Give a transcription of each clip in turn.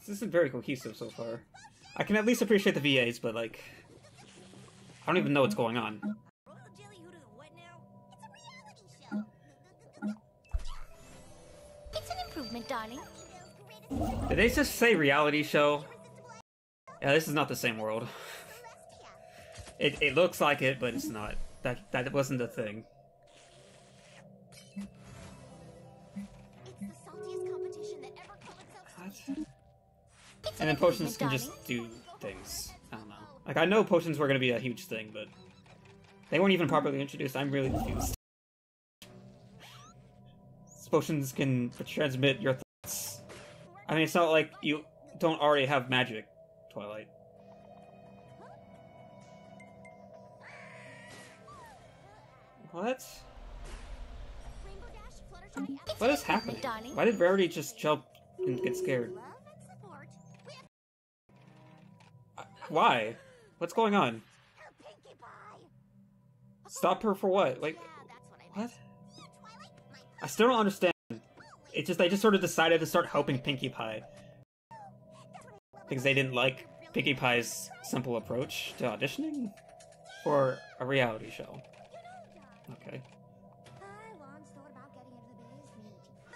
This isn't very cohesive so far. I can at least appreciate the VAs, but like, I don't even know what's going on. It's an improvement, darling. Did they just say reality show? Yeah, this is not the same world. It looks like it, but it's not. That wasn't the thing. What? And then potions can just do things. I don't know. Like, I know potions were gonna be a huge thing, but they weren't even properly introduced. I'm really confused. Potions can transmit your thoughts. I mean, it's not like you don't already have magic, Twilight. What? What is happening? Why did Rarity just jump and get scared? Why? What's going on? Stop her for what? Like, what? I still don't understand. It's just they just sort of decided to start helping Pinkie Pie because they didn't like Pinkie Pie's simple approach to auditioning for a reality show. Okay.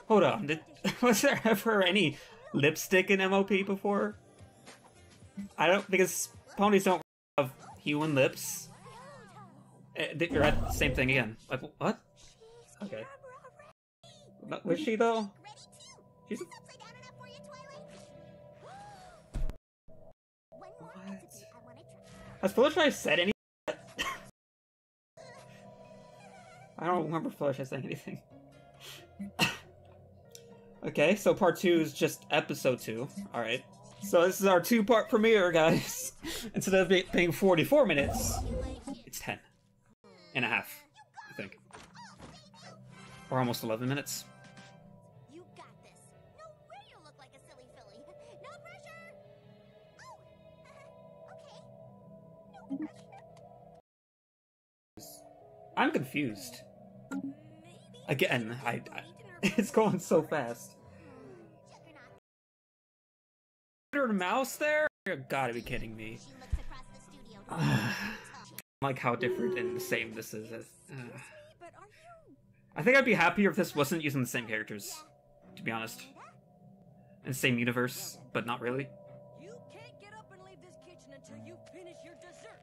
Hold on. Was there ever any lipstick in MOP before? I don't, because ponies don't have human lips. You're at the same thing again. Like, what? Okay. Was she though? She's... What? Has Fluttershy said anything? I don't remember Fluttershy saying anything. Okay, so part 2 is just episode 2. Alright. So this is our 2-part premiere, guys. Instead of it being 44 minutes, it's 10 and a half, I think. Or almost 11 minutes. You got this. No way you look like a silly filly. No pressure. Oh, okay. No pressure. I'm confused. Again, it's going so fast. Her mouse there? You gotta be kidding me. Like how different and the same this is. I think I'd be happier if this wasn't using the same characters, to be honest. In the same universe, but not really. You can't get up and leave this kitchen until you finish your dessert.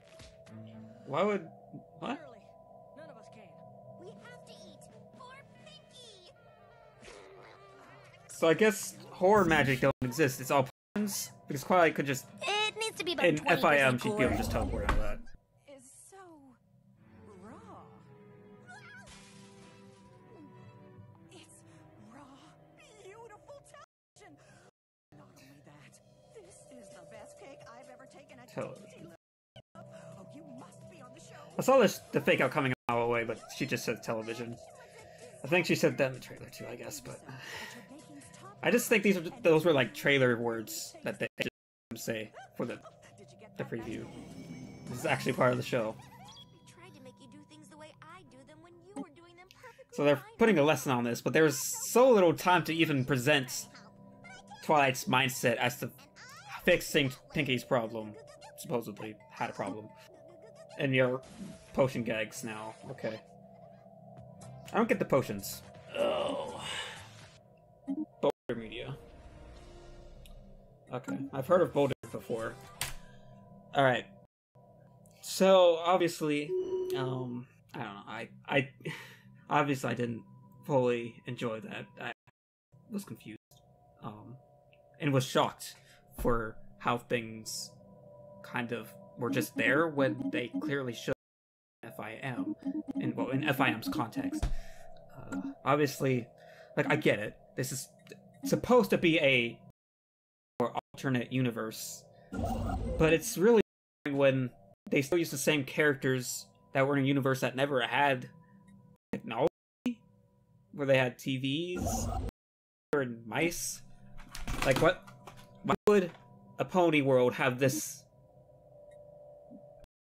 Why would... what? Clearly, none of us can. We have to eat for Pinkie. So I guess horror magic don't exist. It's all potions? Because Twilight could just... It needs to be about in 20% FIM, she'd be able to core. just teleport out of that. Is so raw. It's raw, beautiful television. Not only that, this is the best cake I've ever taken a Television. Oh, you must be on the show. I saw the fake out coming a mile away, but she just said television. I think she said that in the trailer too, I guess, but... I just think those were like trailer words that they just say for the preview. This is actually part of the show. We tried to make you do things the way I do them when you were doing them perfectly. So they're putting a lesson on this, but there's so little time to even present Twilight's mindset as to fixing Pinkie's problem. Supposedly had a problem. And your potion gags now. Okay. I don't get the potions. Oh. Boulder Media. Okay, I've heard of Boulder before. Alright. So, obviously, I don't know, I obviously I didn't fully enjoy that. I was confused. And was shocked for how things kind of were just there when they clearly should FIM. In FIM's context. Obviously, like, I get it. This is supposed to be a more alternate universe. But it's really when they still use the same characters that were in a universe that never had technology, where they had TVs and mice. Like, why would a pony world have this?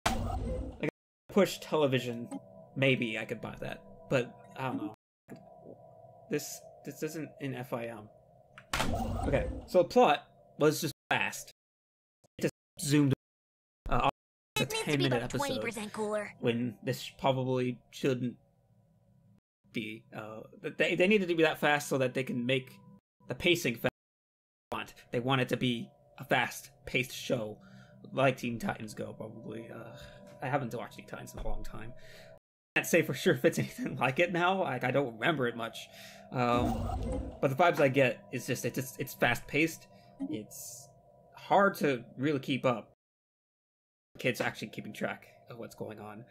Like, push television, maybe I could buy that, but I don't know. This isn't in FIM. Okay, so the plot was just fast. It just zoomed. It's a It needs to be 10-minute about episode 20% cooler. when this probably shouldn't be. They needed to be that fast so that they can make the pacing fast. They want it to be a fast-paced show, like Teen Titans Go. Probably. I haven't watched Teen Titans in a long time. I can't say for sure if it's anything like it now. Like, I don't remember it much. But the vibes I get is just it's fast-paced. It's hard to really keep up. Kids actually keeping track of what's going on.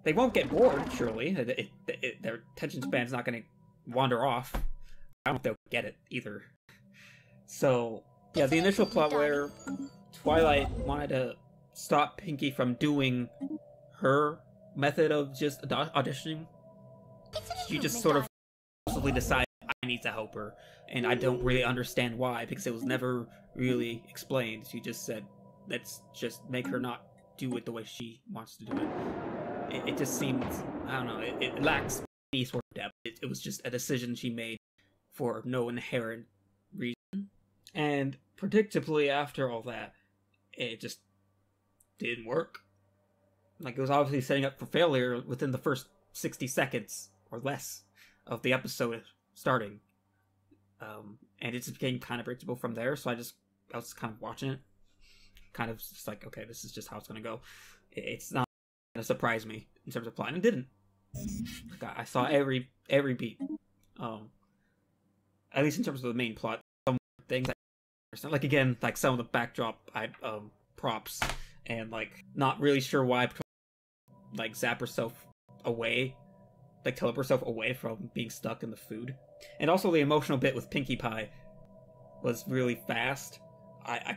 They won't get bored, surely. Their attention span's not going to wander off. I don't know if they'll get it either. So, yeah, the initial plot where Twilight wanted to stop Pinkie from doing her method of just auditioning, she just sort of forcibly decided, I need to help her. And I don't really understand why, because it was never really explained. She just said, let's just make her not do it the way she wants to do it. It just seems, I don't know, it lacks any sort of depth. It was just a decision she made for no inherent reason. And predictably, after all that, it just didn't work. Like, it was obviously setting up for failure within the first 60 seconds or less of the episode starting. And it just became kind of predictable from there, so I was kind of watching it. Kind of just like, okay, this is just how it's going to go. It's not going to surprise me in terms of plot, and it didn't. Like, I saw every beat. At least in terms of the main plot. Some things, like, again, like some of the backdrop props, and like not really sure why, like, zap herself away, like teleport herself away from being stuck in the food. And also the emotional bit with Pinkie Pie was really fast. I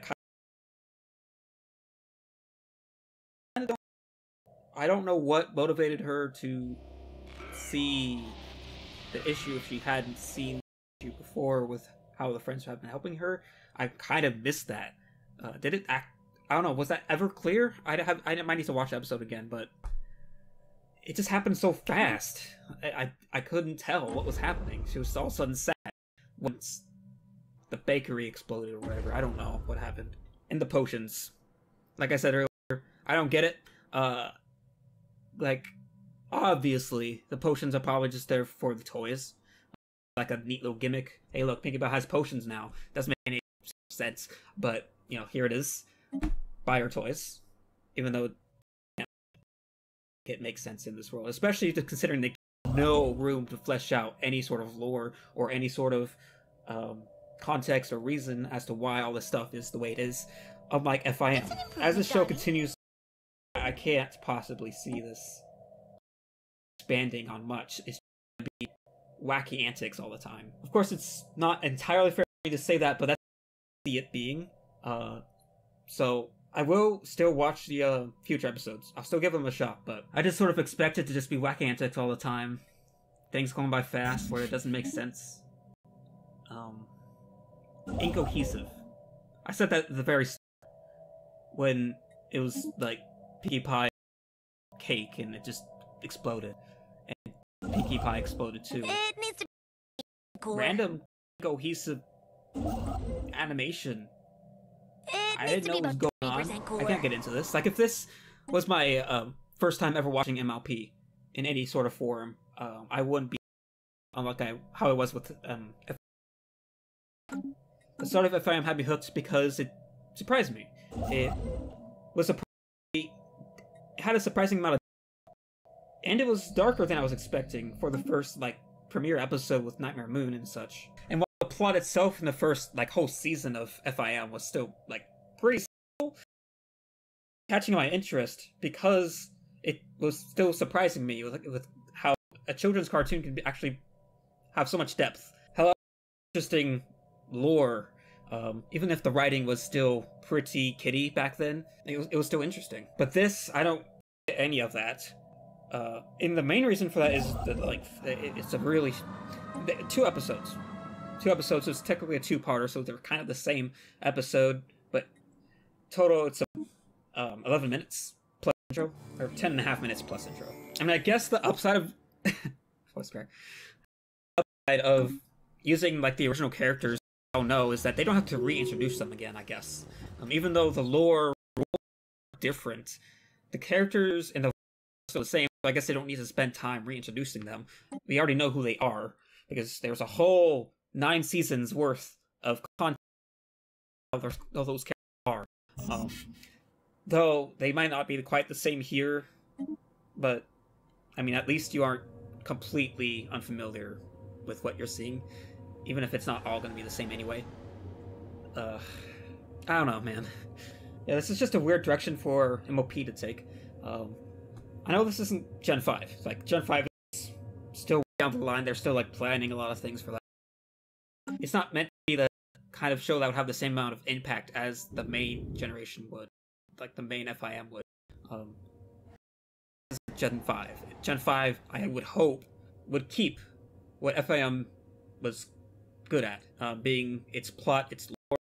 don't know what motivated her to see the issue if she hadn't seen the issue before with how the friends have been helping her. I kind of missed that. Did it act? I don't know. Was that ever clear? I might need to watch the episode again, but it just happened so fast. I couldn't tell what was happening. She was all of a sudden sad once the bakery exploded or whatever. I don't know what happened. And the potions, like I said earlier, I don't get it. Like, obviously, the potions are probably just there for the toys. Like a neat little gimmick. Hey, look, Pinkie Pie has potions now. Doesn't make any sense. But, you know, here it is. Buy her toys. Even though it makes sense in this world. Especially considering they have no room to flesh out any sort of lore or any sort of context or reason as to why all this stuff is the way it is. Unlike FIM. As the show continues, I can't possibly see this expanding on much. It's going to be wacky antics all the time. Of course, it's not entirely fair for me to say that, but that's what I see it being. So I will still watch the future episodes. I'll still give them a shot, but I just sort of expect it to just be wacky antics all the time. Things going by fast where it doesn't make sense. Incohesive. I said that at the very start when it was like Pinkie Pie cake and it just exploded. And Pinkie Pie exploded too. It needs to be cooler. Random cohesive animation. I It needs didn't to know be what was about going 20% on. cooler. I can't get into this. Like, if this was my first time ever watching MLP in any sort of form, I wouldn't be unlike how it was with the start of FIM had me hooked because it surprised me. It was it had a surprising amount of, and it was darker than I was expecting for the first like premiere episode with Nightmare Moon and such. And while the plot itself in the first like whole season of FIM was still like pretty simple, catching my interest because it was still surprising me with how a children's cartoon can actually have so much depth. How interesting lore. Even if the writing was still pretty kiddie back then, it was still interesting. But this, I don't get any of that. And the main reason for that is that, like, it's a really... 2 episodes. 2 episodes, so it's technically a 2-parter, so they're kind of the same episode, but total, it's 11 minutes plus intro, or 10.5 minutes plus intro. I mean, I guess the upside of... upside of using, like, the original characters I'll know is that they don't have to reintroduce them again, I guess. Even though the lore are different, the characters in the are still the same. So I guess they don't need to spend time reintroducing them. We already know who they are because there's a whole 9 seasons worth of content of those characters are. Though they might not be quite the same here, but I mean, at least you aren't completely unfamiliar with what you're seeing, even if it's not all going to be the same anyway. I don't know, man. Yeah, this is just a weird direction for MOP to take. I know this isn't Gen 5. It's like Gen 5 is still down the line. They're still like planning a lot of things for that. It's not meant to be the kind of show that would have the same amount of impact as the main generation would, like the main FIM would. Gen 5. Gen 5, I would hope, would keep what FIM was good at, being its plot, its lore,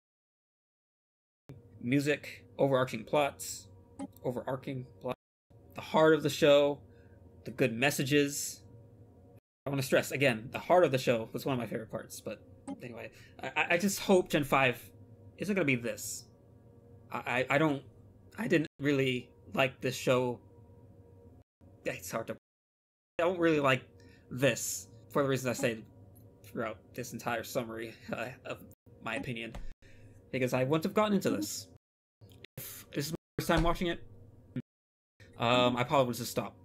music, overarching plot, the heart of the show, the good messages. I want to stress, again, the heart of the show was one of my favorite parts, but anyway, I just hope Gen 5 isn't going to be this. I didn't really like this show. It's hard to... I don't really like this, for the reasons I said throughout this entire summary of my opinion, because I wouldn't have gotten into this. If this is my first time watching it, I probably would just stop.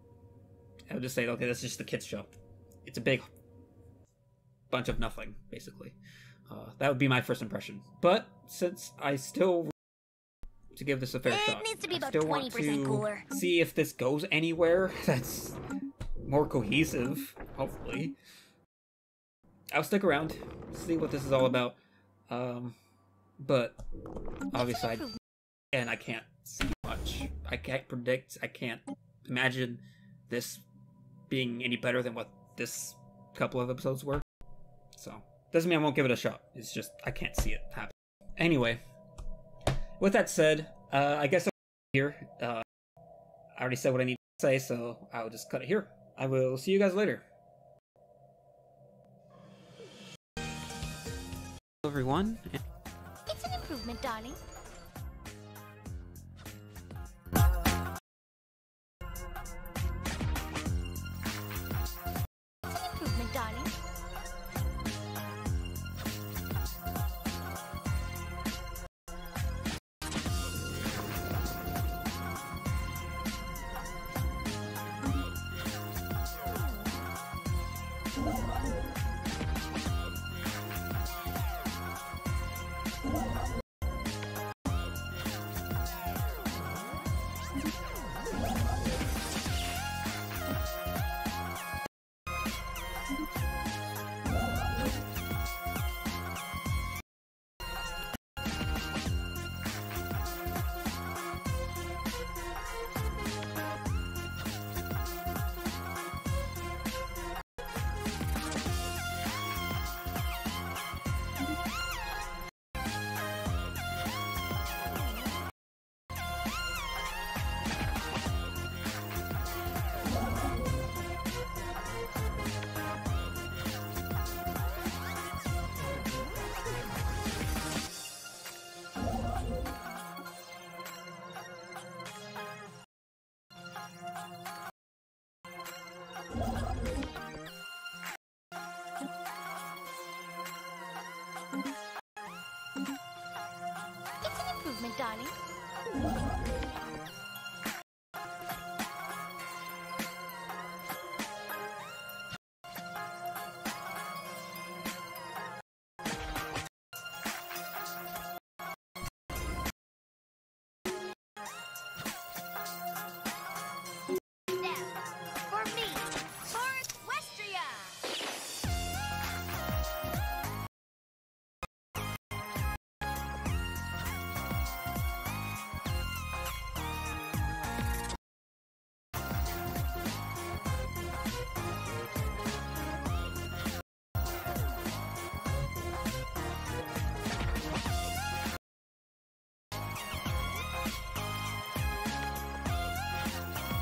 I would just say, okay, this is just a kid's show. It's a big bunch of nothing, basically. That would be my first impression. But since I still to give this a fair shot, needs to be I about still want 20% to cooler. see if this goes anywhere that's more cohesive, hopefully. I'll stick around, see what this is all about. But obviously, I can't see much. I can't predict. I can't imagine this being any better than what this couple of episodes were. So doesn't mean I won't give it a shot. It's just I can't see it happen. Anyway, with that said, I guess I'm here. I already said what I need to say, so I'll just cut it here. I will see you guys later. Hello, everyone. It's an improvement, darling. It's an improvement, darling. It's an improvement, darling. For me, for Equestria!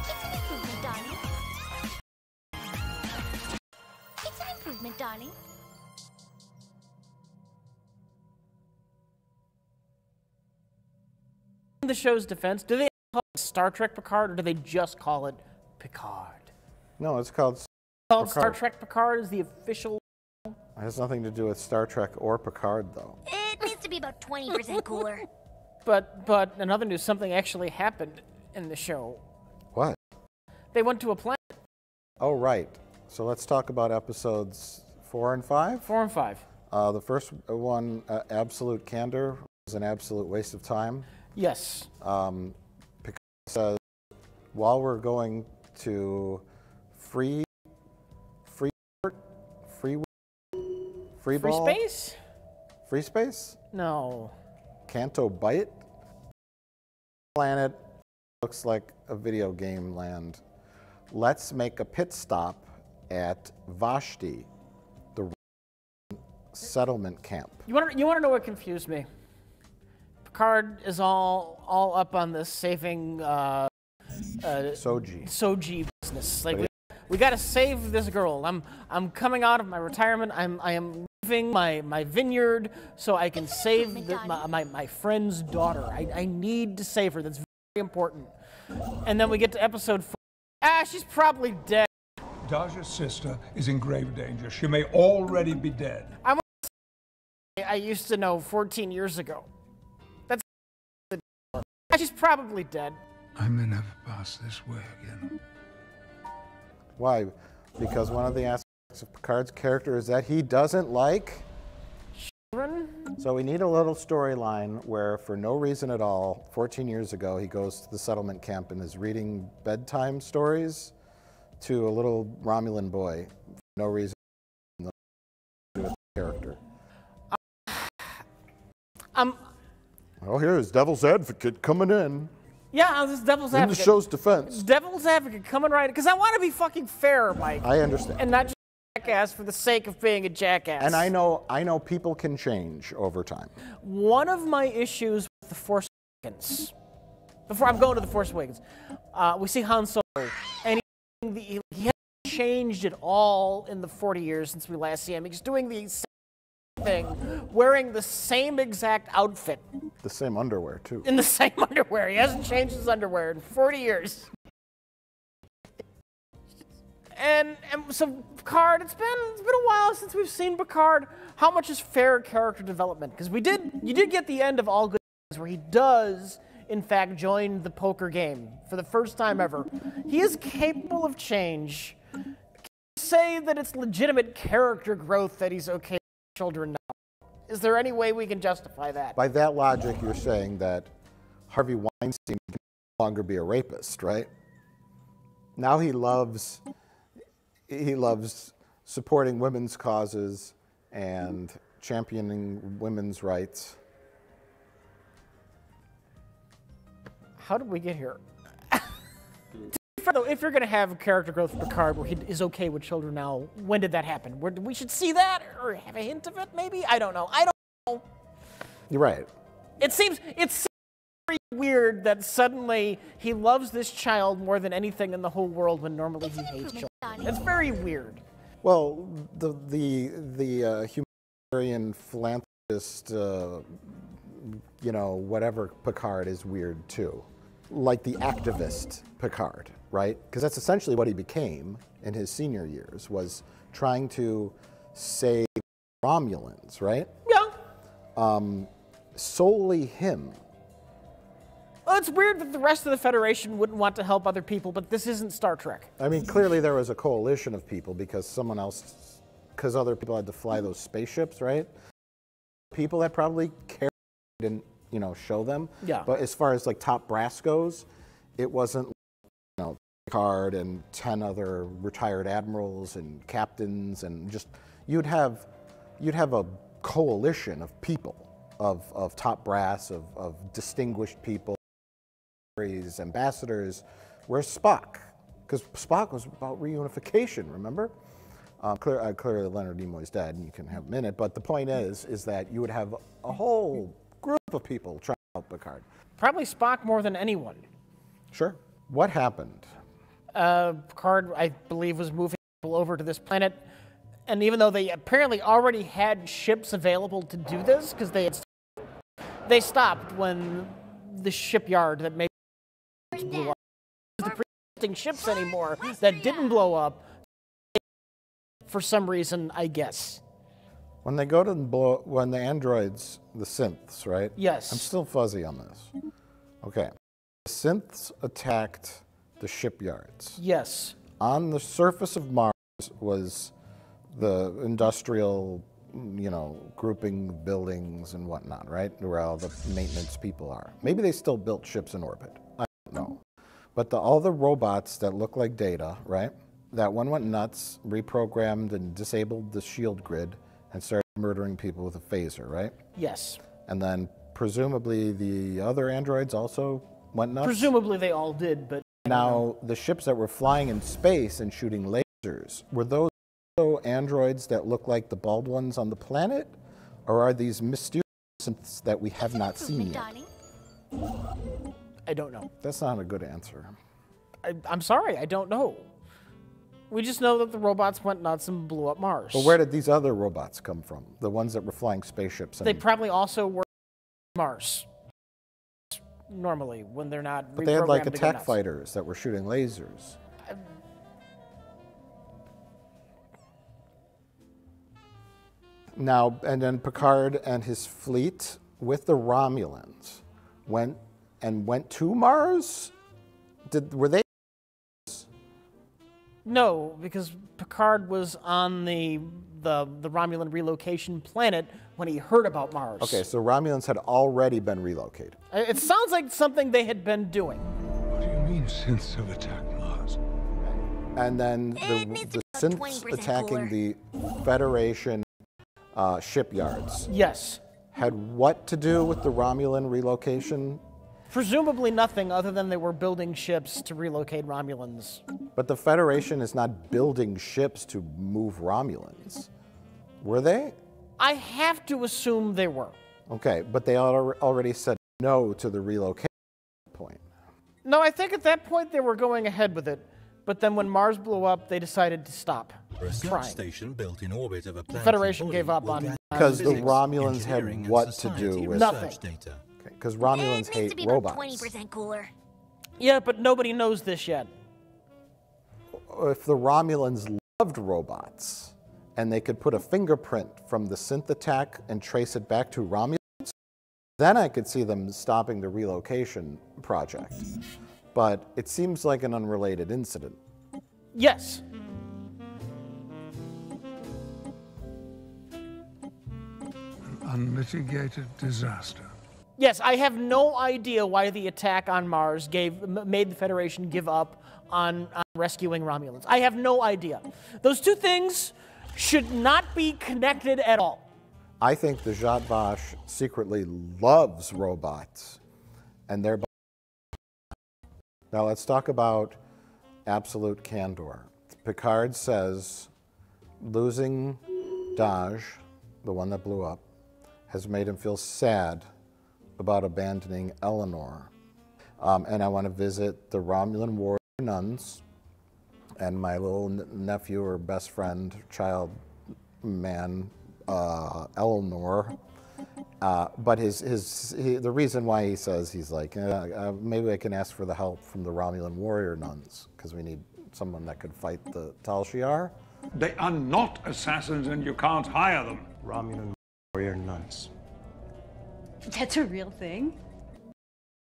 It's an improvement, darling. It's an improvement, darling. in the show's defense, do they call it Star Trek Picard, or do they just call it Picard? No, it's called Called Picard. Star Trek Picard is the official. It has nothing to do with Star Trek or Picard, though. It needs to be about 20% cooler. But in other news, something actually happened in the show. What? They went to a planet. Oh, right. So let's talk about episodes 4 and 5. 4 and 5. The first one, Absolute Candor, was an absolute waste of time. Yes. Picard says, while we're going to free ball? Space? Free space? No. Canto Bight? Planet looks like a video game land. Let's make a pit stop at Vashti, the settlement camp. You want to know what confused me? Picard is all up on this saving Soji business. Like we got to save this girl. I'm coming out of my retirement. I am leaving my vineyard so I can save my friend's daughter. I need to save her. That's very important. And then we get to episode 4. She's probably dead. Daja's sister is in grave danger. She may already be dead. I used to know 14 years ago. That's she's probably dead. I may never pass this way again. Why? Because one of the aspects of Picard's character is that he doesn't like children. So we need a little storyline where, for no reason at all, 14 years ago, he goes to the settlement camp and is reading bedtime stories to a little Romulan boy. For no reason to do with the character. Oh, here's Devil's Advocate coming in. Yeah, this Devil's Advocate. In the show's defense. Devil's Advocate coming right, because I want to be fucking fair, Mike. I understand. And not just a jackass for the sake of being a jackass. And I know people can change over time. One of my issues with The Force Awakens, before I'm going to The Force Awakens, we see Han Solo, and he hasn't changed at all in the 40 years since we last see him. He's doing the same thing, wearing the same exact outfit. The same underwear, too. In the same underwear. He hasn't changed his underwear in 40 years. And so Picard, it's been a while since we've seen Picard. How much is fair character development? Because you did get the end of All Good Things, where he does, in fact, join the poker game for the first time ever. He is capable of change. Can you say that it's legitimate character growth that he's okay with children now? Is there any way we can justify that? By that logic, you're saying that Harvey Weinstein can no longer be a rapist, right? Now he loves supporting women's causes and championing women's rights. How did we get here? If you're going to have character growth for Picard where he is okay with children now, when did that happen? We should see that or have a hint of it, maybe? I don't know. You're right. It seems very weird that suddenly he loves this child more than anything in the whole world when normally he hates children. It's very weird. Well, the humanitarian philanthropist, whatever Picard is weird too. Like the activist Picard, right? Because that's essentially what he became in his senior years, was trying to save Romulans, right? Yeah. Solely him. Well, it's weird that the rest of the Federation wouldn't want to help other people, but this isn't Star Trek. I mean, clearly there was a coalition of people because other people had to fly those spaceships, right? People that probably cared didn't, show them. Yeah. But as far as like top brass goes, it wasn't, Picard and 10 other retired admirals and captains, and just you'd have a coalition of people, of top brass, of distinguished people, ambassadors. Where's Spock? Because Spock was about reunification, remember? Clearly Leonard Nimoy's dead, and you can have a minute, but the point is that you would have a whole group of people trying to help Picard. Probably Spock more than anyone. Sure. What happened? Picard, I believe, was moving people over to this planet, and even though they apparently already had ships available to do this, because they stopped when the shipyard that maybe blew up. The pre-existing ships anymore that didn't blow up for some reason, I guess. When they go to when the androids, the synths, right? Yes. I'm still fuzzy on this. Okay. The synths attacked the shipyards. Yes. On the surface of Mars was the industrial, grouping buildings and whatnot, right? Where all the maintenance people are. Maybe they still built ships in orbit. I don't know. But all the robots that look like Data, right? That one went nuts, reprogrammed and disabled the shield grid, and started murdering people with a phaser, right? Yes. And then presumably the other androids also went nuts? Presumably they all did, but... Now, the ships that were flying in space and shooting lasers, were those also androids that look like the bald ones on the planet? Or are these mysterious synths that we have not seen yet? I don't know. That's not a good answer. I'm sorry, I don't know. We just know that the robots went nuts and blew up Mars. But where did these other robots come from? The ones that were flying spaceships? They probably also were Mars. Normally, when they're not. But they had like reprogrammed to go attack nuts. fighters that were shooting lasers. Now, and then Picard and his fleet with the Romulans went to Mars? Were they? No, because Picard was on the Romulan relocation planet when he heard about Mars. Okay, so Romulans had already been relocated. It sounds like something they had been doing. What do you mean synths have attacked Mars? And then the synths attacking the Federation shipyards Yes. had what to do with the Romulan relocation? Presumably nothing other than they were building ships to relocate Romulans. But the Federation is not building ships to move Romulans. Were they? I have to assume they were. Okay, but they already said no to the relocation point. No, I think at that point they were going ahead with it, but then when Mars blew up, they decided to stop Research trying. station built in orbit of a The Federation gave up on Because the physics. Romulans had engineering, and what to society do with Nothing. research data. because Romulans It needs hate to be about robots. 20% cooler. Yeah, but nobody knows this yet. If the Romulans loved robots and they could put a fingerprint from the synth attack and trace it back to Romulans, then I could see them stopping the relocation project. But it seems like an unrelated incident. Yes. An unmitigated disaster. Yes, I have no idea why the attack on Mars made the Federation give up on rescuing Romulans. I have no idea. Those two things should not be connected at all. I think the Zhat Vash secretly loves robots, and they're. Now let's talk about absolute candor. Picard says losing Daj, the one that blew up, has made him feel sad about abandoning Eleanor. And I want to visit the Romulan warrior nuns and my little nephew or best friend, child man, Eleanor. But the reason why he says he's like, maybe I can ask for the help from the Romulan warrior nuns because we need someone that could fight the Tal Shiar. They are not assassins and you can't hire them. Romulan warrior nuns. That's a real thing?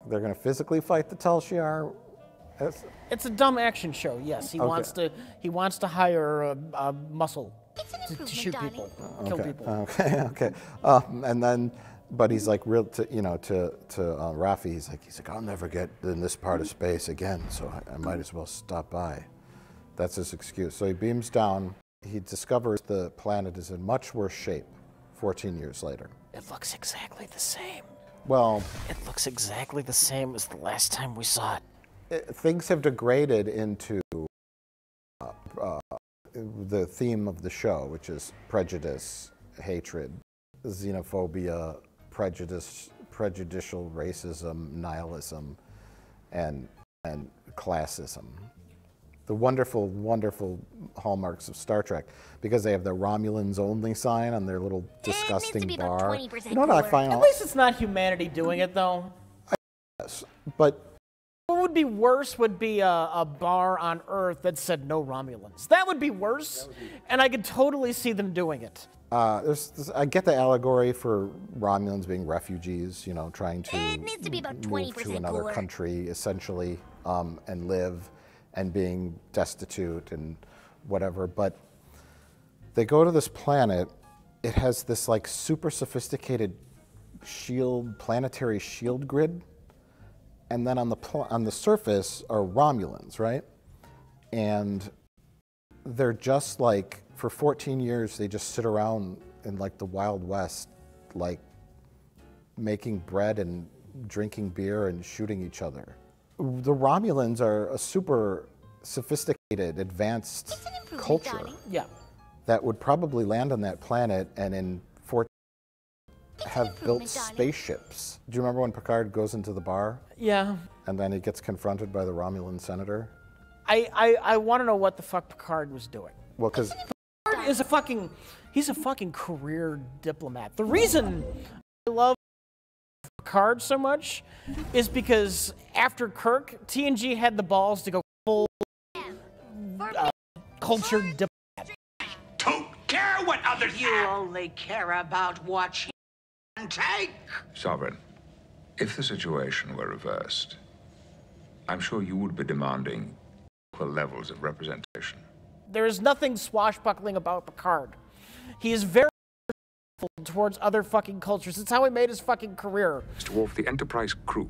They're going to physically fight the Tal Shiar. It's a dumb action show. Yes, he wants to hire a muscle to shoot people, kill people. Okay. And then, but he's like real to Rafi. He's like, I'll never get in this part of space again, so I might as well stop by. That's his excuse. So he beams down. He discovers the planet is in much worse shape 14 years later. It looks exactly the same. Well, It looks exactly the same as the last time we saw it. things have degraded into the theme of the show, which is prejudice, hatred, xenophobia, prejudicial racism, nihilism, and classism. The wonderful, wonderful hallmarks of Star Trek, because they have the Romulans only sign on their little disgusting be about bar. 20% You know what I cooler. find? At least it's not humanity doing it, though. But What would be worse would be a bar on Earth that said no Romulans. That would be worse, and I could totally see them doing it. I get the allegory for Romulans being refugees, you know, trying to It needs to be about move 20% to another cooler. country, essentially, and live, and being destitute and whatever. But they go to this planet. It has this like super sophisticated planetary shield grid, and then on the surface are Romulans, right? And they're just like, for 14 years, they just sit around in like the Wild West, like making bread and drinking beer and shooting each other. The Romulans are a super sophisticated, advanced It's an improvement, culture darling. Yeah. that would probably land on that planet and in 14 have built improvement, darling. spaceships. Do you remember when Picard goes into the bar Yeah. and then he gets confronted by the Romulan senator? I want to know what the fuck Picard was doing. Well, because Picard is he's a fucking career diplomat. The reason I love Picard so much is because after Kirk, TNG had the balls to go full culture diplomat. Don't care what others You only care about what you can take. Sovereign, if the situation were reversed, I'm sure you would be demanding equal levels of representation. There is nothing swashbuckling about Picard. He is very towards other fucking cultures. It's how he made his fucking career. Mr. Worf, the Enterprise crew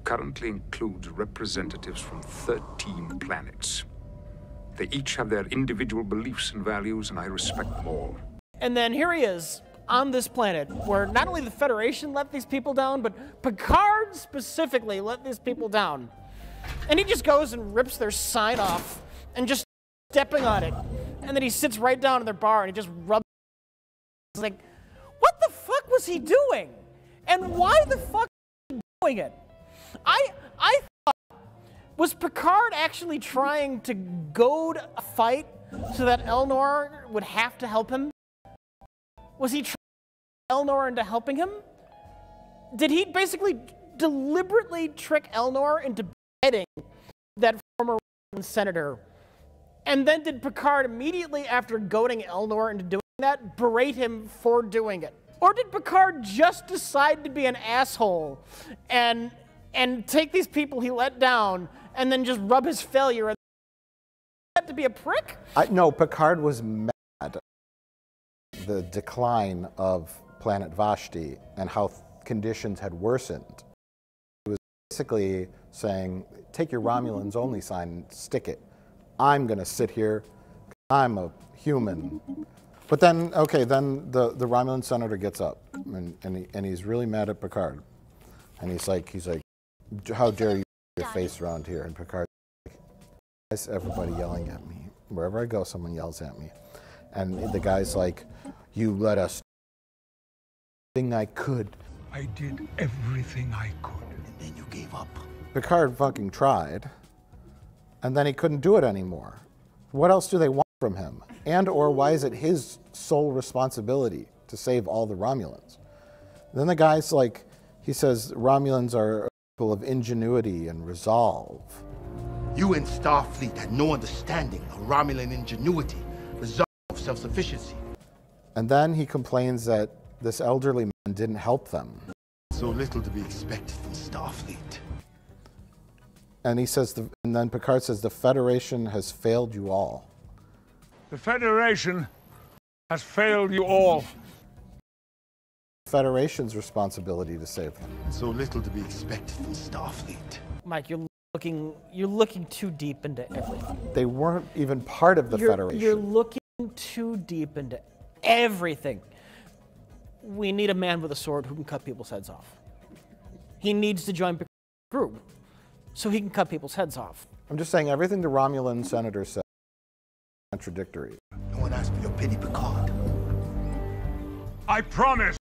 currently includes representatives from 13 planets. They each have their individual beliefs and values, and I respect them all. And then here he is on this planet where not only the Federation let these people down, but Picard specifically let these people down. And he just goes and rips their sign off and just stepping on it. And then he sits right down in their bar and he just rubs. It's like, what the fuck was he doing? And why the fuck was he doing it? I thought, was Picard actually trying to goad a fight so that Elnor would have to help him? Was he trying to trick Elnor into helping him? Did he basically deliberately trick Elnor into beheading that former senator? And then did Picard immediately after goading Elnor into doing that berate him for doing it? Or did Picard just decide to be an asshole and take these people he let down and then just rub his failure and to be a prick? No, Picard was mad at the decline of planet Vashti and how conditions had worsened. He was basically saying, take your Romulans only sign and stick it. I'm going to sit here. I'm a human. But then, okay, then the Romulan senator gets up and he's really mad at Picard. And he's like, how dare you put your face around here? And Picard's like, why is everybody yelling at me? Wherever I go, someone yells at me. And the guy's like, you let us do everything I could. I did everything I could. And then you gave up. Picard fucking tried, and then he couldn't do it anymore. What else do they want from him? And or why is it his sole responsibility to save all the Romulans? Then the guy's like, he says, Romulans are people of ingenuity and resolve. You in Starfleet had no understanding of Romulan ingenuity, resolve, self-sufficiency. And then he complains that this elderly man didn't help them. So little to be expected from Starfleet. And he says, and then Picard says, the Federation has failed you all. The Federation has failed you all. Federation's responsibility to save them. So little to be expected from Starfleet. Mike, you're looking too deep into everything. They weren't even part of the Federation. You're looking too deep into everything. We need a man with a sword who can cut people's heads off. He needs to join Picard's crew so he can cut people's heads off. I'm just saying everything the Romulan senator said is contradictory. No one asked for your pity, Picard. I promise.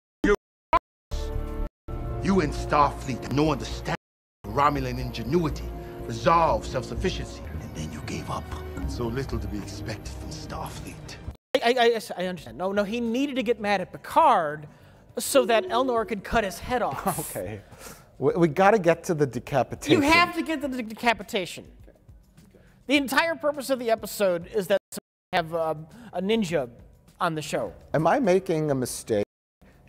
You in Starfleet had no understanding of Romulan ingenuity, resolve, self-sufficiency. And then you gave up. So little to be expected from Starfleet. I understand. No, he needed to get mad at Picard so that Elnor could cut his head off. Okay. We got to get to the decapitation. You have to get to the decapitation. The entire purpose of the episode is that we have a ninja on the show. Am I making a mistake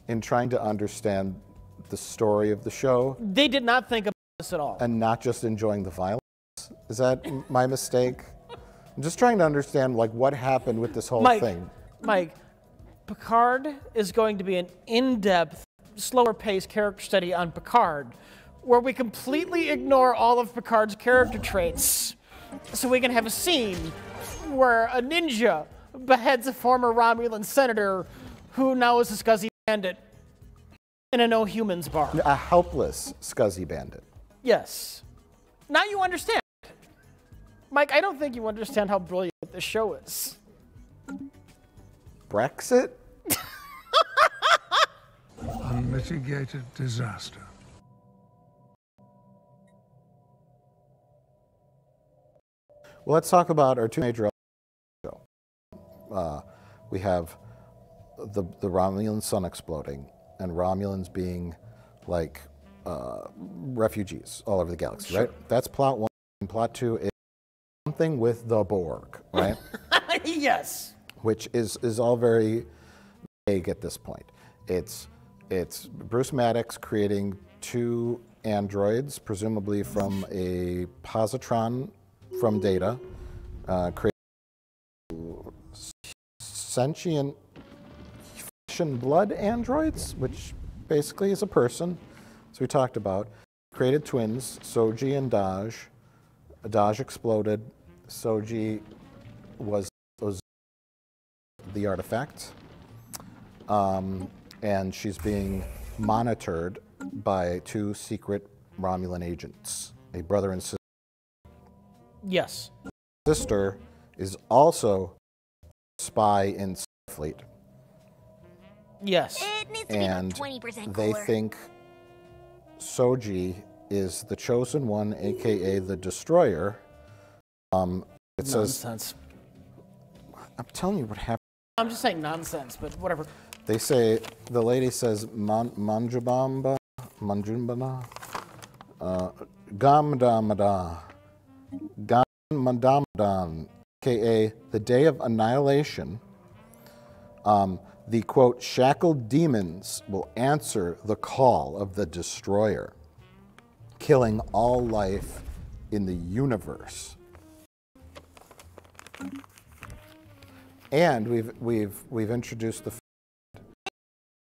in trying to understand the story of the show? They did not think about this at all. And not just enjoying the violence? Is that my mistake? I'm just trying to understand like what happened with this whole thing. Mike, Picard is going to be an in-depth, slower-paced character study on Picard, where we completely ignore all of Picard's character traits, so we can have a scene where a ninja beheads a former Romulan senator who now is a scuzzy bandit in a no-humans bar. A helpless scuzzy bandit. Yes. Now you understand. Mike, I don't think you understand how brilliant this show is. Brexit? Unmitigated disaster. Well, let's talk about our two major show. We have the Romulan sun exploding and Romulans being like refugees all over the galaxy, Sure. right? That's plot one. And plot two is something with the Borg, right? Yes. Which is all very vague at this point. It's Bruce Maddox creating two androids, presumably from a positron from Data, creating sentient flesh and blood androids, which basically is a person, as we talked about. Created twins, Soji and Daj. Daj exploded. Soji was the artifact, and she's being monitored by two secret Romulan agents, a brother and sister. Yes. Sister is also a spy in Starfleet. Yes. It needs to And be about 20% they cooler. think Soji is the chosen one, aka the destroyer. It says, Nonsense. I'm telling you what happened. I'm just saying nonsense, but whatever. They say, the lady says, Manjubamba, Gamdamada, Gamdamadan, aka the day of annihilation. The quote, shackled demons will answer the call of the destroyer, killing all life in the universe. And we've introduced the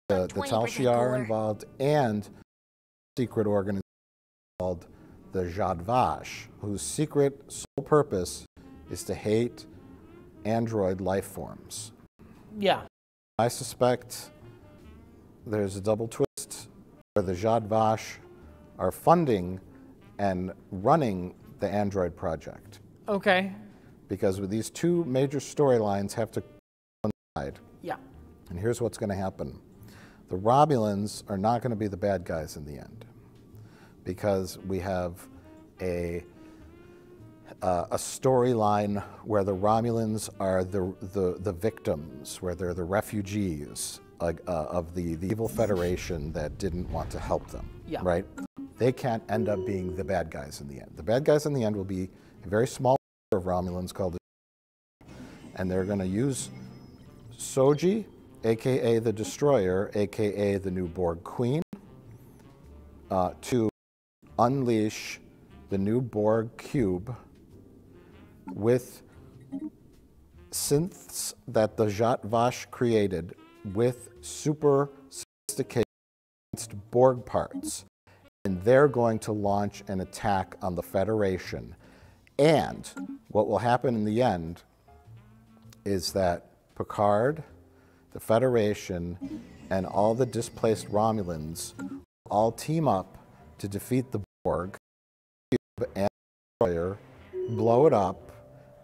Tal Shiar involved and secret organization called the Jadvash, whose secret sole purpose is to hate android life forms. Yeah. I suspect there's a double twist where the Jadvash are funding and running the android project. Okay. Because with these two major storylines have to coincide. Yeah. And here's what's going to happen. The Romulans are not going to be the bad guys in the end, because we have a storyline where the Romulans are the victims, where they're the refugees of the evil Federation that didn't want to help them. Yeah. Right? They can't end up being the bad guys in the end. The bad guys in the end will be a very small of Romulans called and they're going to use Soji, aka the Destroyer, aka the new Borg Queen, to unleash the new Borg Cube with synths that the Jadvash created with super sophisticated Borg parts. And they're going to launch an attack on the Federation. And what will happen in the end is that Picard, the Federation, and all the displaced Romulans all team up to defeat the Borg and the Destroyer, blow it up,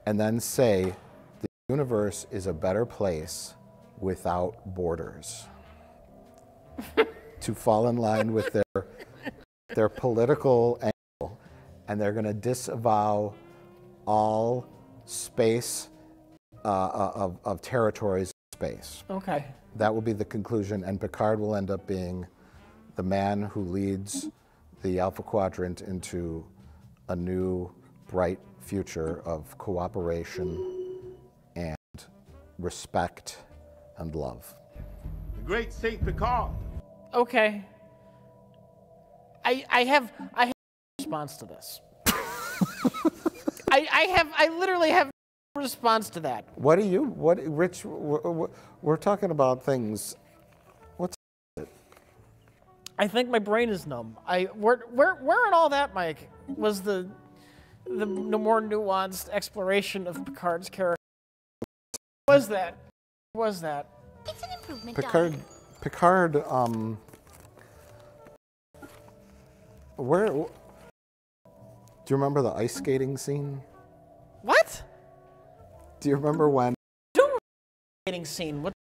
and then say the universe is a better place without borders. To fall in line with their political angle, and they're going to disavow all space of territories in space. Okay. That will be the conclusion, and Picard will end up being the man who leads the Alpha Quadrant into a new, bright future of cooperation and respect and love. The great Saint Picard. Okay. I have a response to this. I literally have no response to that. Rich, we're talking about things. What's it? I think my brain is numb. Where in all that, Mike, was the more nuanced exploration of Picard's character? What was that? It's an improvement, Picard, do you remember the ice skating scene? What? Do you remember when? Skating scene. What?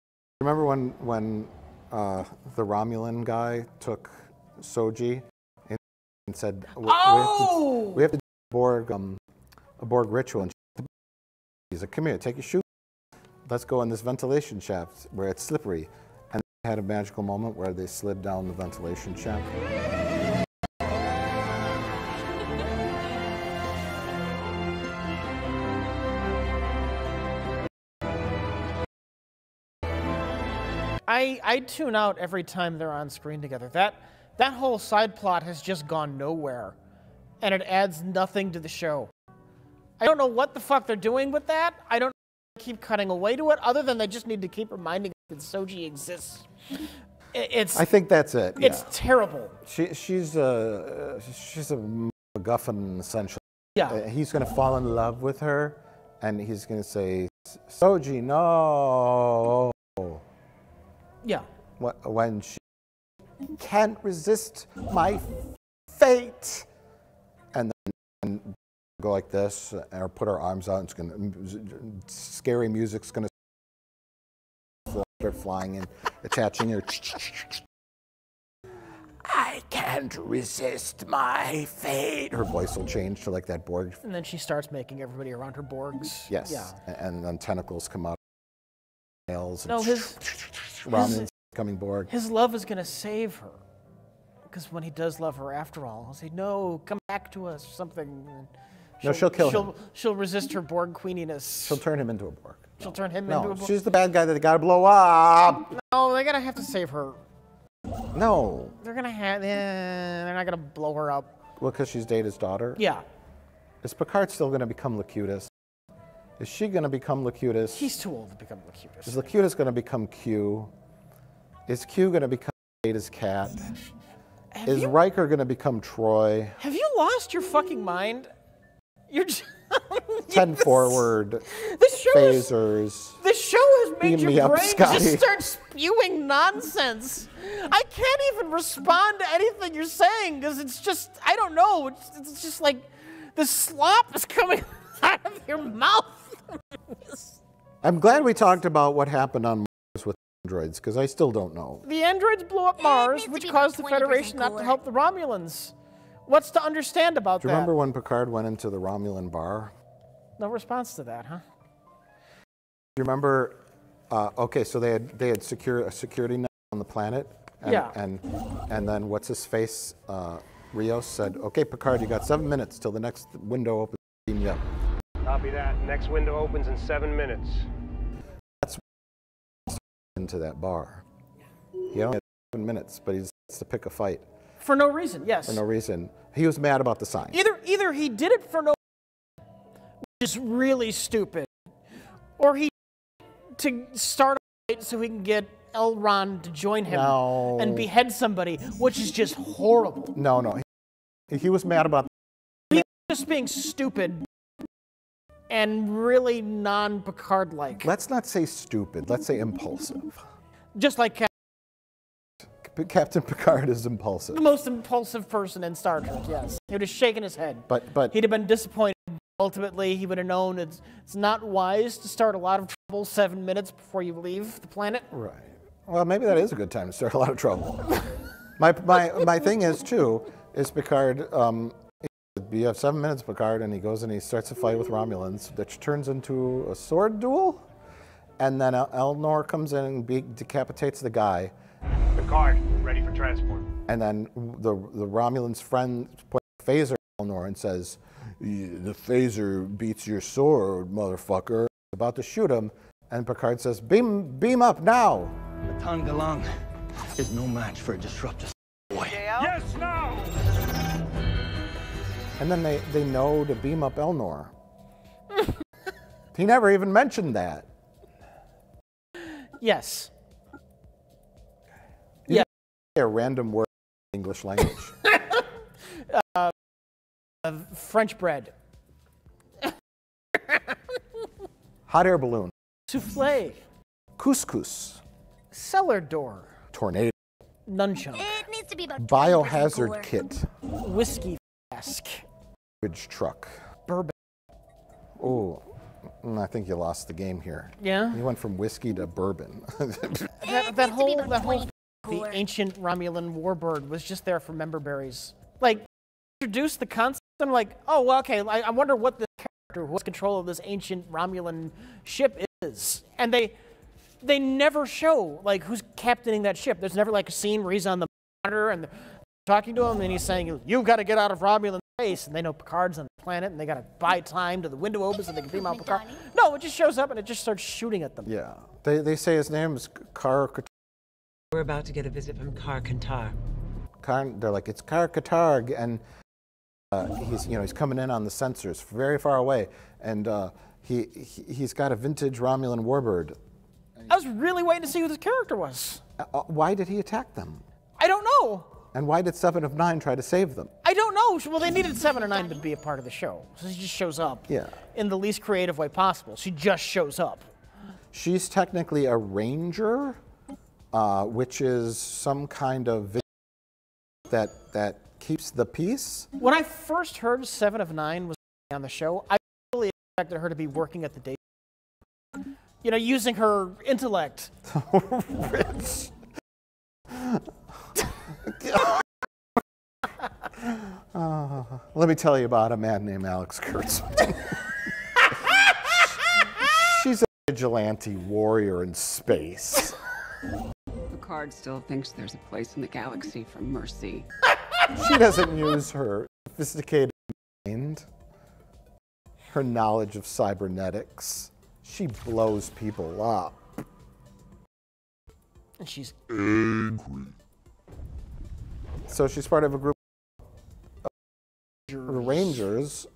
Remember when the Romulan guy took Soji and said, we have to do a Borg ritual. And he's like, come here, take your shoe. Let's go in this ventilation shaft where it's slippery. And they had a magical moment where they slid down the ventilation shaft. I tune out every time they're on screen together. That whole side plot has just gone nowhere, and it adds nothing to the show. I don't know what the fuck they're doing with that. I don't keep cutting away to it, other than they just need to keep reminding us that Soji exists. I think that's it. Yeah. It's terrible. She's a MacGuffin, essentially. Yeah. He's going to fall in love with her, and he's going to say, Soji, no. Yeah. When she can't resist my fate. And then go like this, or put her arms out, and scary music's going to start flying and attaching her. I can't resist my fate. Her voice will change to like that Borg. And then she starts making everybody around her Borgs. Yes. Yeah. And then tentacles come out of nails. No, Romulan's becoming Borg. His love is going to save her. Because when he does love her, after all, he'll say, no, come back to us, or something. She'll kill him. She'll resist her Borg queeniness. She'll turn him into a Borg. She'll turn him into a Borg. She's the bad guy that they gotta blow up. No, they gotta have to save her. No. They're gonna have. They're not gonna blow her up. Well, because she's Data's daughter. Yeah. Is Picard still gonna become Locutus? Is she gonna become Locutus? He's too old to become Locutus. Is Locutus gonna become Q? Is Q gonna become Data's cat? Is Riker gonna become Troy? Have you lost your fucking mind? You're just 10 forward. Phasers. This show has made Beam me your up, brain Scotty. just start spewing nonsense. I can't even respond to anything you're saying because it's just, I don't know. It's just like the slop is coming out of your mouth. I'm glad we talked about what happened on Mars with androids, because I still don't know. The androids blew up Mars, which caused the Federation not to help the Romulans. What's to understand about that? Do you remember when Picard went into the Romulan bar? No response to that, huh? Do you remember? Okay, so they had a security net on the planet. And, yeah. And then what's his face? Rios said, "Okay, Picard, you got 7 minutes till the next window opens. Beam you up." Copy that. Next window opens in 7 minutes. That's into that bar. He only had 7 minutes, but he has to pick a fight. For no reason, yes. For no reason. He was mad about the sign. Either he did it for no reason, which is really stupid, or he to start a fight so he can get Elrond to join him and behead somebody, which is just horrible. No. He was mad about He was just being stupid and really non-Picard-like. Let's not say stupid. Let's say impulsive. Just like Captain Picard is impulsive. The most impulsive person in Star Trek, yes. He would have shaken his head. But he'd have been disappointed. Ultimately, he would have known it's not wise to start a lot of trouble 7 minutes before you leave the planet. Right. Well, maybe that is a good time to start a lot of trouble. my thing is, too, is Picard, you have 7 minutes, Picard, and he goes and he starts a fight with Romulans, which turns into a sword duel, and then Elnor comes in and decapitates the guy. Picard, ready for transport. And then the Romulan's friend puts a phaser at Elnor and says, "The phaser beats your sword, motherfucker." About to shoot him, and Picard says, "Beam up now." Matan Galang is no match for a disruptor boy. Yes, now! And then they know to beam up Elnor. He never even mentioned that. Yes. Yeah. A random word in English language. French bread. Hot air balloon. Souffle. Couscous. Cellar door. Tornado. It Nunchuk. needs to be about 20% Biohazard cooler. kit. Whiskey flask. Garbage truck. Bourbon. Oh, I think you lost the game here. Yeah? You went from whiskey to bourbon. that whole the ancient Romulan warbird was just there for member berries. Like, introduce the concept, I'm like, oh, well, okay, I wonder what this character who has control of this ancient Romulan ship is. And they never show, like, who's captaining that ship. There's never, like, a scene where he's on the monitor and they're talking to him and he's saying, "You've got to get out of Romulan space." And they know Picard's on the planet and they got to buy time to the window opens so they can beam out Picard. No, it just shows up and it just starts shooting at them. Yeah. They say his name is Kar Katar. We're about to get a visit from Kar Katar. They're like, "It's Kar Katarg," and he's coming in on the sensors very far away, and he's got a vintage Romulan warbird. I was really waiting to see who this character was. Why did he attack them? I don't know. And why did 7 of 9 try to save them? I don't know. Well, they needed 7 or 9 to be a part of the show. So she just shows up. Yeah. In the least creative way possible. She just shows up. She's technically a ranger, which is some kind of that keeps the peace. When I first heard 7 of 9 was on the show, I really expected her to be working at the day. You know, using her intellect. Rich. Let me tell you about a man named Alex Kurtzman. She's a vigilante warrior in space. Picard still thinks there's a place in the galaxy for mercy. She doesn't use her sophisticated mind, her knowledge of cybernetics. She blows people up. And she's angry. So she's part of a group of Rangers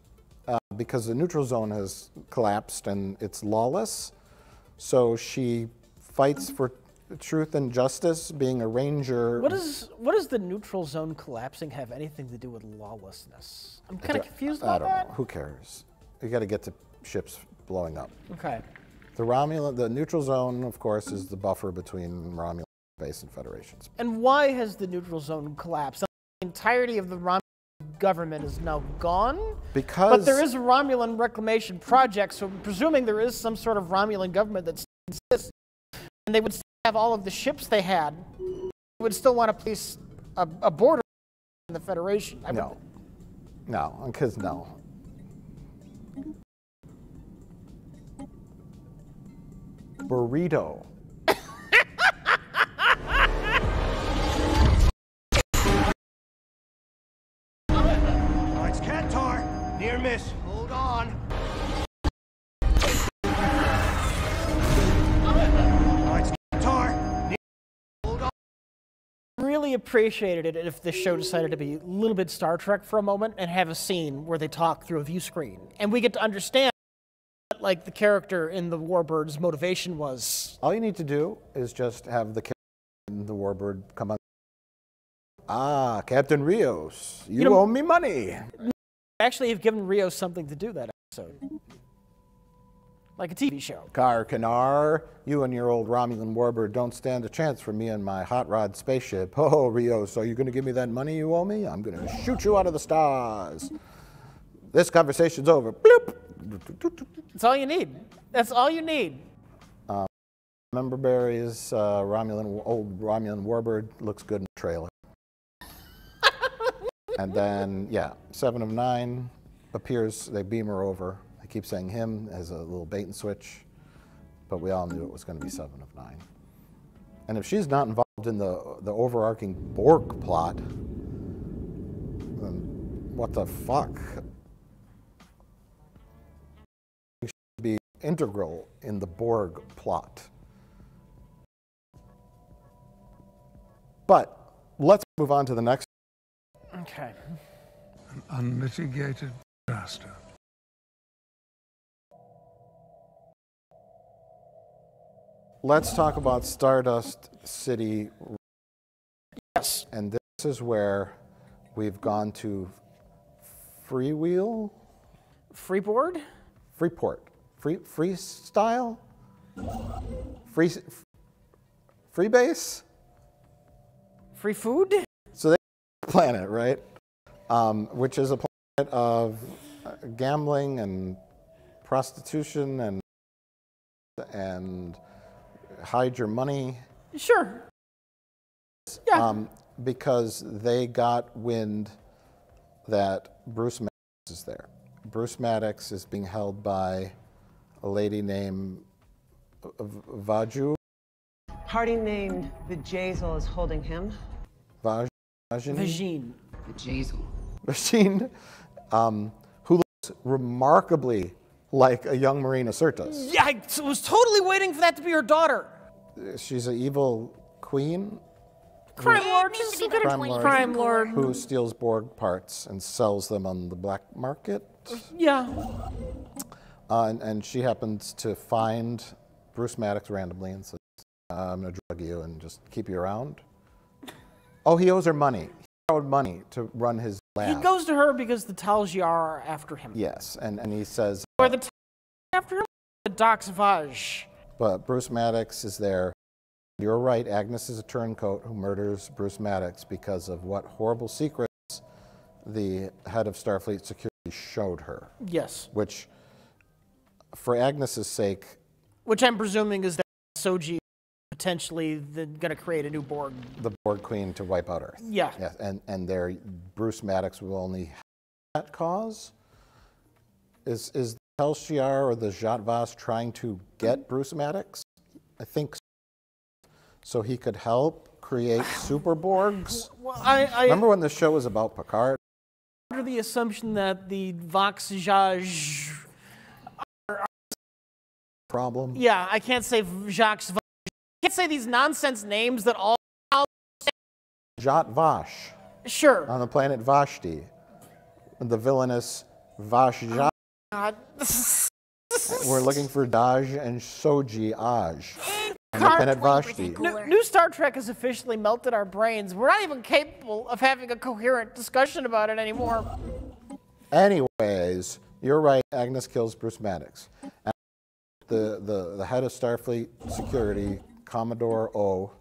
because the neutral zone has collapsed and it's lawless. So she fights for truth and justice, being a ranger. What does the neutral zone collapsing have anything to do with lawlessness? I'm kind of confused about that. I don't know. Who cares? You got to get to ships blowing up. Okay. The neutral zone, of course, is the buffer between Romulan space and Federation space. And why has the neutral zone collapsed? The entirety of the Romulan government is now gone? But there is a Romulan reclamation project, so presuming there is some sort of Romulan government that still exists, and they would still have all of the ships they had, they would still want to place a border in the Federation. No, because no. Burrito. Oh, it's Qatar. Near miss. Hold on. Oh, it's Qatar. Hold on. Really appreciated it if this show decided to be a little bit Star Trek for a moment and have a scene where they talk through a view screen. And we get to understand what, like, the character in the Warbird's motivation was. All you need to do is just have the character in the Warbird come on. Ah, Captain Rios, you owe me money. Actually, have given Rios something to do that episode. Like a TV show. Kar Kanar, you and your old Romulan Warbird don't stand a chance for me and my hot rod spaceship. Oh, Rios, are you going to give me that money you owe me? I'm going to shoot you out of the stars. This conversation's over. Bloop. That's all you need. That's all you need. Member berries, old Romulan Warbird looks good in the trailer. And then, yeah, 7 of 9 appears, they beam her over. I keep saying him as a little bait and switch, but we all knew it was going to be 7 of 9. And if she's not involved in the overarching Borg plot. What the fuck? Should be integral in the Borg plot. But let's move on to the next. Okay. An unmitigated disaster. Let's talk about Stardust City. Yes. And this is where we've gone to Freewheel? Freeboard? Freeport. Freestyle? Freebase? Free food? So they planet, right? Which is a planet of gambling and prostitution and hide your money. Sure. Yeah. Because they got wind that Bruce Maddox is there. Bruce Maddox is being held by a lady named Vaju. Party named Vajazel is holding him. Vagine. Vagine, who looks remarkably like a young Marina Sirtis. Yeah, I was totally waiting for that to be her daughter. She's an evil queen. Crime lord. She's a good crime lord. Who steals Borg parts and sells them on the black market. Yeah. And she happens to find Bruce Maddox randomly and says, I'm going to drug you and just keep you around. Oh, he owes her money. He owed money to run his lab. He goes to her because the Tal Shiar are after him. Yes, and he says... Or the Tal after him? The Doc Savage. But Bruce Maddox is there. You're right, Agnes is a turncoat who murders Bruce Maddox because of what horrible secrets the head of Starfleet Security showed her. Yes. Which, for Agnes's sake... Which I'm presuming is that Soji potentially going to create a new Borg. The Borg Queen to wipe out Earth. Yeah. Yes, and there, Bruce Maddox will only have that cause? Is the Tal Shiar or the Zhat Vas trying to get Bruce Maddox? I think so. So he could help create super Borgs? Well, Remember when the show was about Picard? Under the assumption that the Vox Jaj... Problem? Yeah, I can't say Jacques Vash. I can't say these nonsense names that all... Zhat Vash. Sure. On the planet Vashti. The villainous Vash Jat. God. We're looking for Daj and Soji Aj. On the planet Vashti. New Star Trek has officially melted our brains. We're not even capable of having a coherent discussion about it anymore. Anyways, you're right, Agnes kills Bruce Maddox. And the head of Starfleet Security, Commodore O,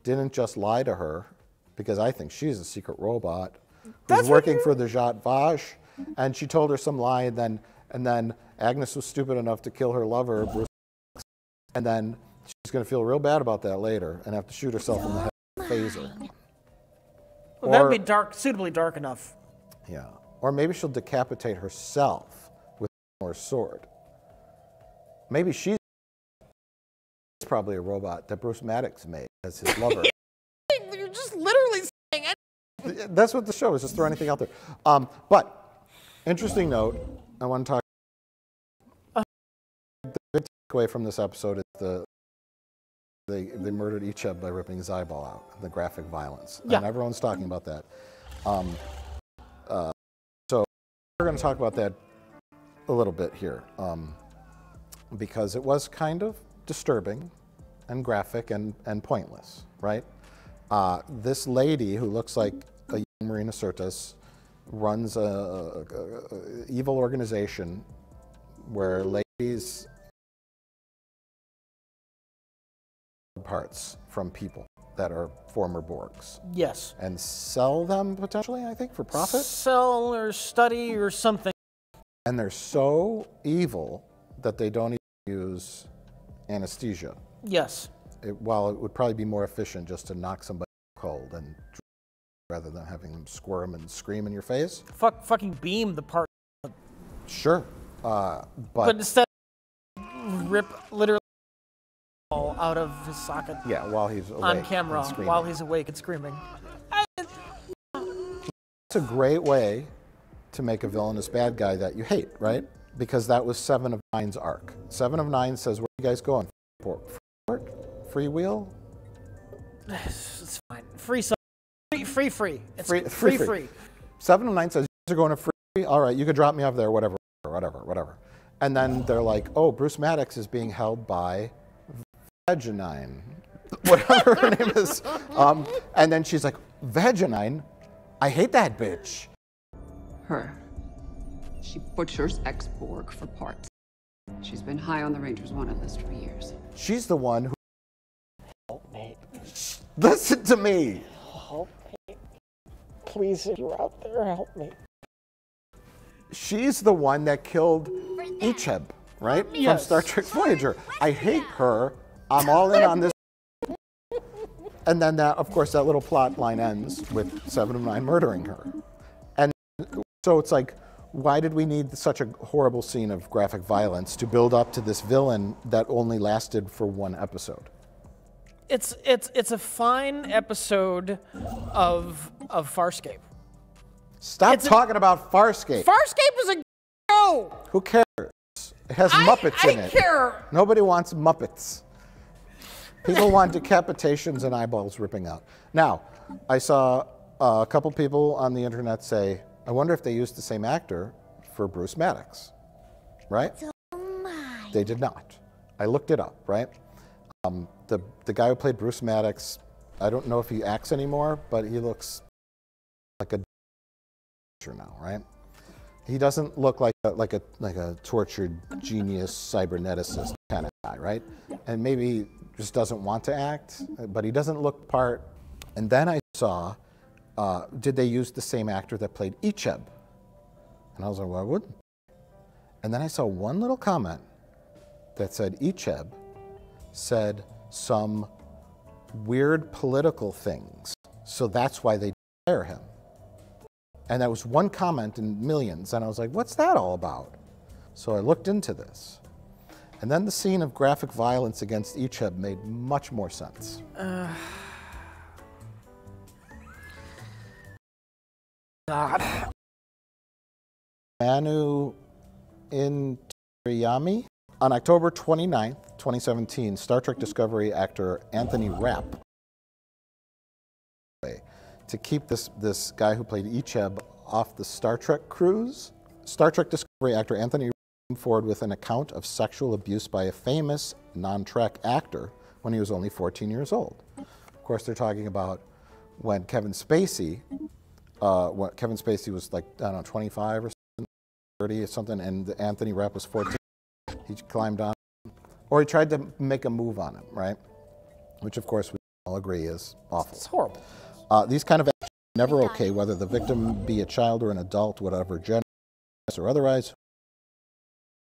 didn't just lie to her, because I think she's a secret robot who's working for the Zhat Vash, and she told her some lie, and then Agnes was stupid enough to kill her lover, Bruce Maddox, and then she's going to feel real bad about that later and have to shoot herself in the head with a phaser. Well, that'd be dark, suitably dark enough. Yeah. Or maybe she'll decapitate herself with her sword. Maybe she's probably a robot that Bruce Maddox made as his lover. You're just literally saying it. That's what the show is, just throw anything out there. But, interesting note, I want to talk. The big takeaway from this episode is they murdered Icheb by ripping his eyeball out, the graphic violence. Yeah. And everyone's talking about that. So we're going to talk about that a little bit here, because it was kind of disturbing and graphic and pointless, right? This lady who looks like a young Marina Sirtis runs a evil organization where ladies parts from people that are former Borgs. Yes. And sell them potentially, I think, for profit? Sell or study or something. And they're so evil that they don't even use anesthesia. Yes. While it would probably be more efficient just to knock somebody cold and rather than having them squirm and scream in your face. Fucking beam the part. Sure. But instead rip literally ball out of his socket. Yeah, while he's awake on camera, and screaming. while he's awake and screaming. It's a great way to make a villainous bad guy that you hate, right? Because that was 7 of 9's arc. 7 of 9 says, where are you guys going? Free wheel? It's fine. Free. It's free. 7 of 9 says, you guys are going to free? All right, you can drop me off there, whatever. And then they're like, oh, Bruce Maddox is being held by Vaginine, whatever her name is. And then she's like, Vaginine? I hate that bitch. Her. She butchers ex-Borg for parts. She's been high on the Rangers wanted list for years. She's the one who... Help me. Listen to me. Help me. Please, if you're out there, help me. She's the one that killed Icheb, right? Yes. From Star Trek Voyager. I hate her. I'm all in on this. And then that, of course, that little plot line ends with 7 of 9 murdering her. And so it's like, why did we need such a horrible scene of graphic violence to build up to this villain that only lasted for 1 episode? It's a fine episode of Farscape. Stop talking about Farscape. Farscape is a show. Who cares? It has Muppets in it. I care. Nobody wants Muppets. People want decapitations and eyeballs ripping out. Now, I saw a couple people on the internet say, I wonder if they used the same actor for Bruce Maddox, right? They did not. I looked it up, right? The guy who played Bruce Maddox, I don't know if he acts anymore, but he looks like a now, right? He doesn't look like a tortured genius cyberneticist kind of guy, right? And maybe he just doesn't want to act, but he doesn't look part. And then I saw, did they use the same actor that played Icheb? And I was like, well, I wouldn't. And then I saw one little comment that said Icheb said some weird political things, so that's why they fire him. And that was one comment in millions, and I was like, what's that all about? So I looked into this. And then the scene of graphic violence against Icheb made much more sense. God. Manu Intiraymi. On October 29th, 2017, Star Trek Discovery actor Anthony Rapp to keep this guy who played Icheb off the Star Trek cruise. Star Trek Discovery actor Anthony came forward with an account of sexual abuse by a famous non-Trek actor when he was only 14 years old. Of course, they're talking about when Kevin Spacey was like, I don't know, 25 or something, 30 or something, and Anthony Rapp was 14. He climbed on, or he tried to make a move on him, right? Which, of course, we all agree is awful. It's horrible. These kind of actions are never okay, whether the victim be a child or an adult, whatever gender or otherwise.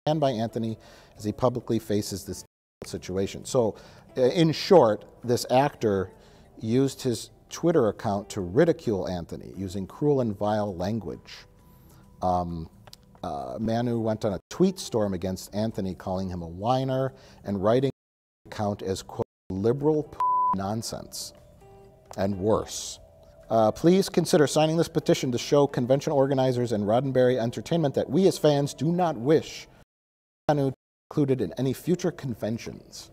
And by Anthony as he publicly faces this situation. So, in short, this actor used his Twitter account to ridicule Anthony using cruel and vile language. Manu went on a tweet storm against Anthony, calling him a whiner and writing the account as, quote, liberal nonsense and worse. Please consider signing this petition to show convention organizers and Roddenberry Entertainment that we as fans do not wish Manu included in any future conventions.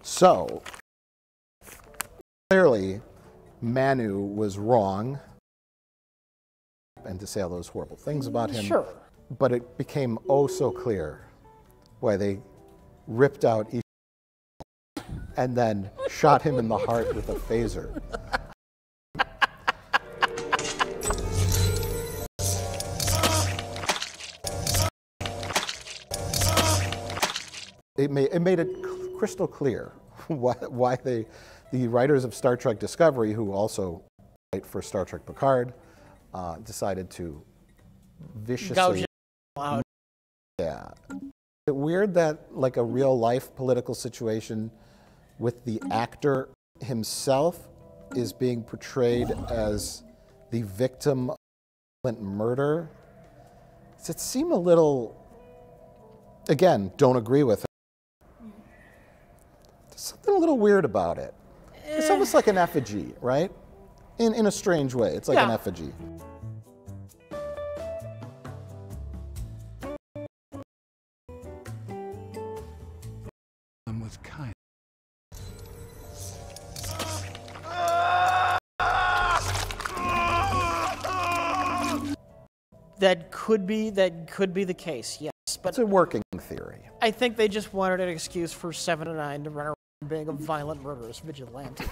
So, clearly, Manu was wrong and to say all those horrible things about him. Sure. But it became oh so clear why they ripped out each and then shot him in the heart with a phaser. It made it crystal clear why the writers of Star Trek Discovery, who also write for Star Trek Picard, decided to viciously... Wow. Yeah. Is it weird that like a real life political situation with the actor himself is being portrayed as the victim of murder? Does it seem a little, again, don't agree with it. something a little weird about it. It's almost like an effigy, right? In a strange way, it's like an effigy. Was kind. That could be the case, yes. But it's a working theory. I think they just wanted an excuse for 7 of 9 to run around being a violent, murderous vigilante.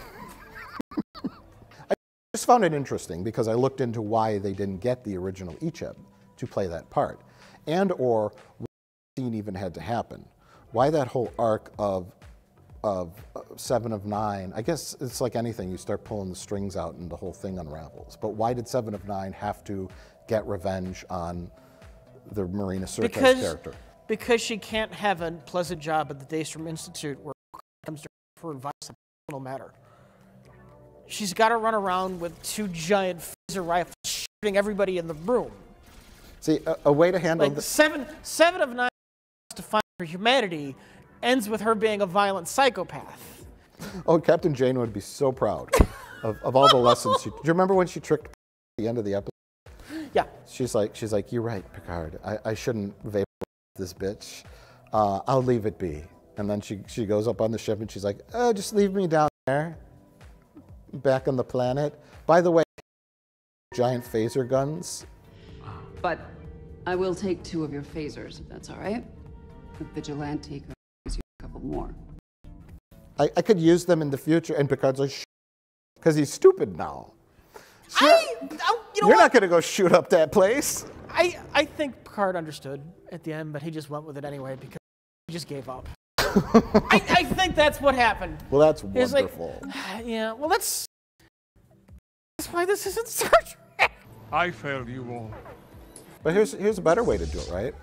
I just found it interesting because I looked into why they didn't get the original Icheb to play that part, and or what scene even had to happen. Why that whole arc of 7 of 9, I guess it's like anything, you start pulling the strings out and the whole thing unravels. But why did 7 of 9 have to get revenge on the Marina Sirtis character? Because she can't have a pleasant job at the Daystrom Institute where it comes to her for advice on personal matter. She's got to run around with 2 giant phaser rifles shooting everybody in the room. See, a way to handle like 7 of 9 to fight for humanity ends with her being a violent psychopath. Oh, Captain Jane would be so proud of all the lessons. Do you remember when she tricked at the end of the episode? Yeah. She's like, you're right, Picard. I shouldn't vaporize this bitch. I'll leave it be. And then she goes up on the ship and she's like, oh, just leave me down there, back on the planet. By the way, giant phaser guns. But I will take 2 of your phasers, if that's all right. The vigilante could use a couple more. I could use them in the future, and Picard's like, because he's stupid now. Sure. You're not going to go shoot up that place. I think Picard understood at the end, but he just went with it anyway because he just gave up. I think that's what happened. Well, that's wonderful. Like, yeah, well, that's why this isn't Star Trek. I failed you all. But here's a better way to do it, right?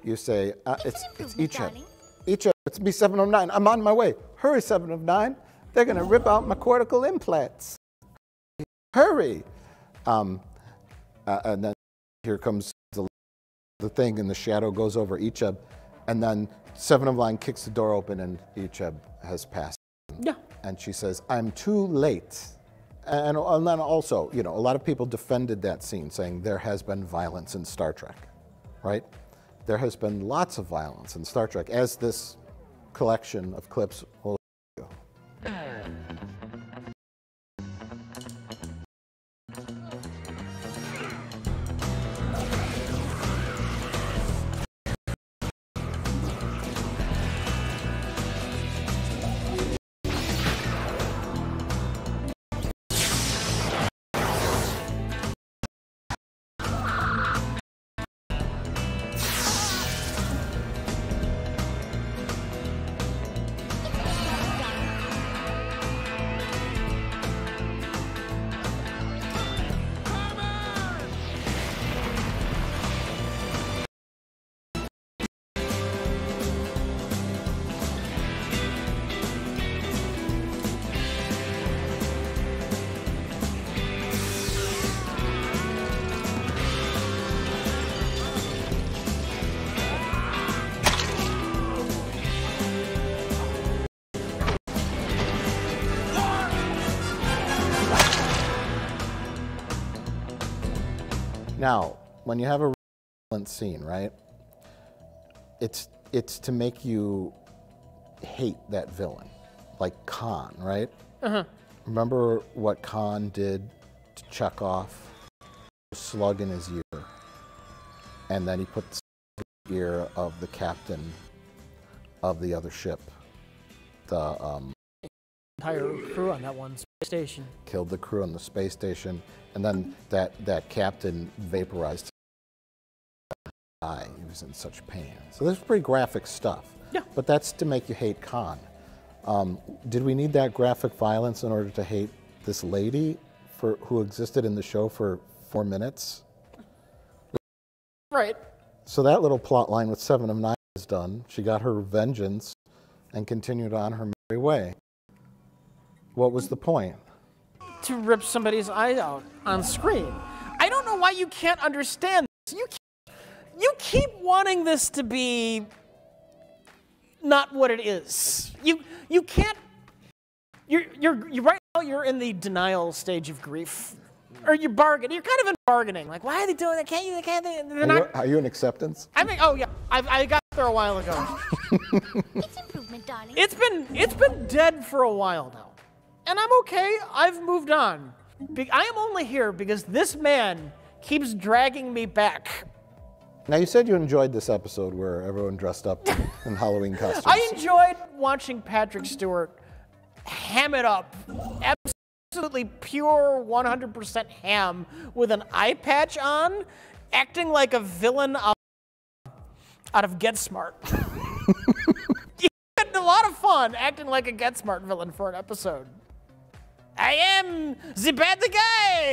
You say, it's Icheb. Icheb, it's me, 7 of 9. I'm on my way. Hurry, 7 of 9. They're going to rip out my cortical implants. Hurry. And then here comes the thing, and the shadow goes over Icheb. And then 7 of 9 kicks the door open, and Icheb has passed. Yeah. And she says, I'm too late. And then also, you know, a lot of people defended that scene, saying there has been violence in Star Trek, right? There has been lots of violence in Star Trek, as this collection of clips will show. Now, when you have a violent scene, right, it's to make you hate that villain, like Khan, right? Uh-huh. Remember what Khan did to Chekhov? A slug in his ear, and then he put the slug in the ear of the captain of the other ship. The entire crew on that one space station. Killed the crew on the space station, and then that captain vaporized his eye. He was in such pain. So there's pretty graphic stuff. Yeah. But that's to make you hate Khan. Did we need that graphic violence in order to hate this lady who existed in the show for 4 minutes? Right. So that little plot line with 7 of 9 is done. She got her vengeance and continued on her merry way. What was the point? To rip somebody's eye out on screen. I don't know why you can't understand this. You keep wanting this to be not what it is. You can't you're right now you're in the denial stage of grief, or you're bargaining. You're kind of in bargaining. Like, why are they doing that? Can't they? They're not. Are you in acceptance? I mean, oh yeah, I got there a while ago. It's improvement, darling. It's been dead for a while now, and I'm okay. I've moved on. I am only here because this man keeps dragging me back. Now, you said you enjoyed this episode where everyone dressed up in Halloween costumes. I enjoyed watching Patrick Stewart ham it up. Absolutely pure 100% ham with an eye patch on, acting like a villain out of Get Smart. He had a lot of fun acting like a Get Smart villain for an episode. I am the bad guy!